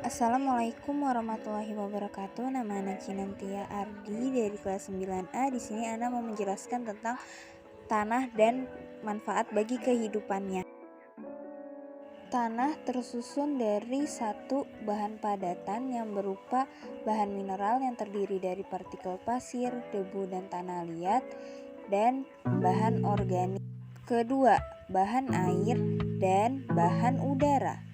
Assalamualaikum warahmatullahi wabarakatuh. Nama Ana Cinantia Ardi dari kelas 9A. Di sini Ana mau menjelaskan tentang tanah dan manfaat bagi kehidupannya. Tanah tersusun dari satu bahan padatan yang berupa bahan mineral yang terdiri dari partikel pasir, debu, dan tanah liat, dan bahan organik. Kedua, bahan air dan bahan udara.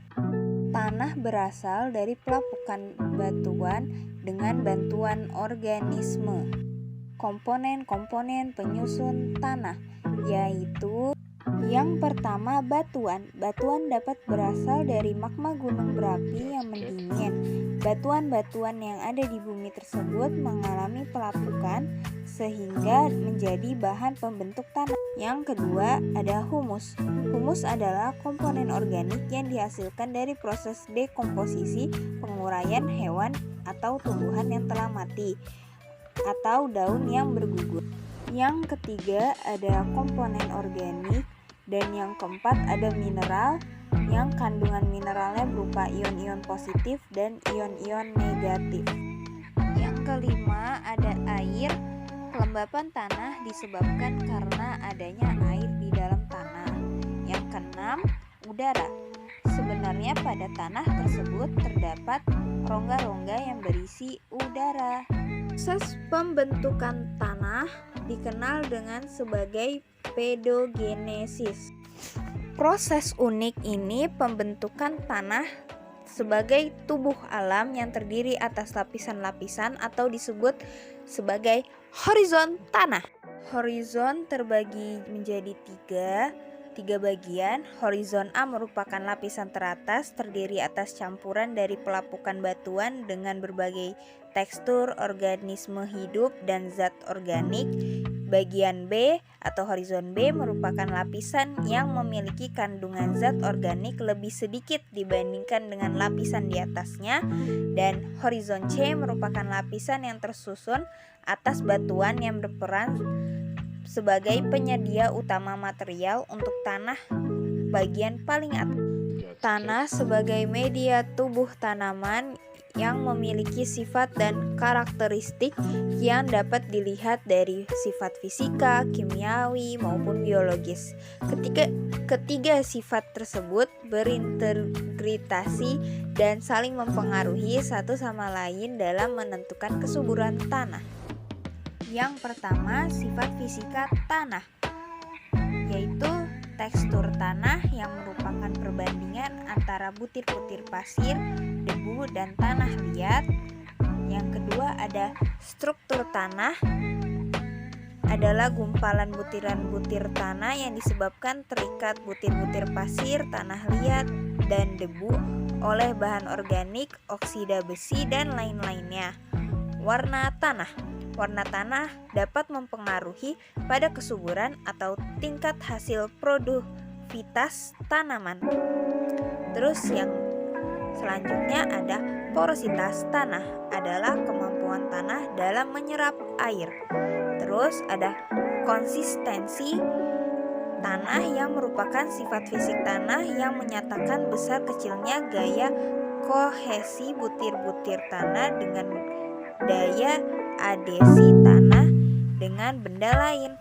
Tanah berasal dari pelapukan batuan dengan bantuan organisme. Komponen-komponen penyusun tanah yaitu yang pertama batuan. Batuan dapat berasal dari magma gunung berapi yang mendingin. Batuan-batuan yang ada di bumi tersebut mengalami pelapukan sehingga menjadi bahan pembentuk tanah. Yang kedua ada humus. Humus adalah komponen organik yang dihasilkan dari proses dekomposisi penguraian hewan atau tumbuhan yang telah mati atau daun yang bergugur. Yang ketiga ada komponen organik, dan yang keempat ada mineral yang kandungan mineralnya berupa ion-ion positif dan ion-ion negatif. Yang kelima ada air. Kelembapan tanah disebabkan karena adanya air di dalam tanah. Yang keenam, udara. Sebenarnya pada tanah tersebut terdapat rongga-rongga yang berisi udara. Proses pembentukan tanah dikenal dengan sebagai pedogenesis. Proses unik ini pembentukan tanah sebagai tubuh alam yang terdiri atas lapisan-lapisan atau disebut sebagai horizon tanah. Horizon terbagi menjadi tiga bagian. Horizon A merupakan lapisan teratas, terdiri atas campuran dari pelapukan batuan dengan berbagai tekstur organisme hidup dan zat organik. Bagian B atau horizon B merupakan lapisan yang memiliki kandungan zat organik lebih sedikit dibandingkan dengan lapisan di atasnya, dan horizon C merupakan lapisan yang tersusun atas batuan yang berperan sebagai penyedia utama material untuk tanah bagian paling atas. Tanah sebagai media tubuh tanaman yang memiliki sifat dan karakteristik yang dapat dilihat dari sifat fisika, kimiawi, maupun biologis. Ketiga sifat tersebut berintegritasi dan saling mempengaruhi satu sama lain dalam menentukan kesuburan tanah. Yang pertama, sifat fisika tanah, yaitu tekstur tanah yang merupakan perbandingan antara butir-butir pasir, debu, dan tanah liat. Yang kedua ada struktur tanah, adalah gumpalan butiran-butir tanah yang disebabkan terikat butir-butir pasir, tanah liat, dan debu oleh bahan organik, oksida besi, dan lain-lainnya. Warna tanah. Warna tanah dapat mempengaruhi pada kesuburan atau tingkat hasil produktivitas tanaman. Terus yang selanjutnya ada porositas tanah, adalah kemampuan tanah dalam menyerap air. Terus ada konsistensi tanah yang merupakan sifat fisik tanah yang menyatakan besar kecilnya gaya kohesi butir-butir tanah dengan daya adhesi tanah dengan benda lain.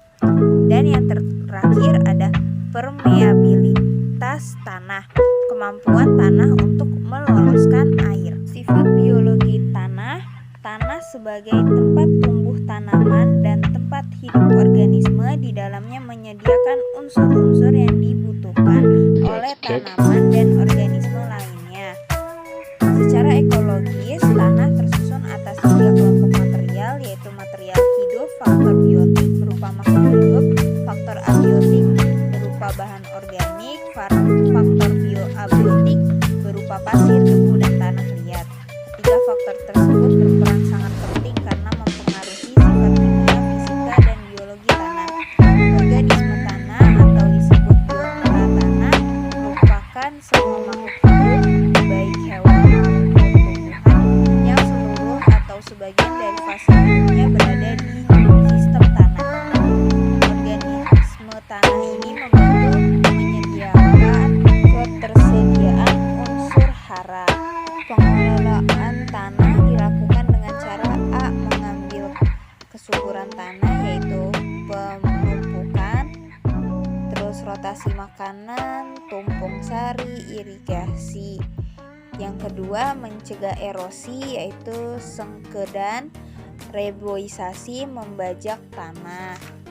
Dan yang terakhir ada permeabilitas tanah, kemampuan tanah untuk meloloskan air. Sifat biologi tanah. Tanah sebagai tempat tumbuh tanaman dan tempat hidup organisme, di dalamnya menyediakan unsur-unsur yang dibutuhkan oleh tanaman dan organisme lainnya. Secara ekologis, tanah tersusun atas 3 kelompok material, yaitu material hidup, faktor biotik berupa makhluk hidup, faktor abiotik berupa bahan organik, faktor bioabiotik berupa pasir, debu, dan tanah liat. Ketiga faktor tersebut berperan sangat penting karena mempengaruhi sifat kimia, fisika, dan biologi tanah. Organisme tanah atau disebut biota tanah merupakan semua makhluk hidup, baik hewan maupun tumbuhan, yang seluruh atau sebagian dari fase hidupnya berada di sistem tanah. Organisme tanah ini membantu menyediakan ketersediaan unsur hara. fermentasi makanan, tumpung sari, irigasi. Yang kedua, mencegah erosi yaitu sengkedan, reboisasi, membajak tanah.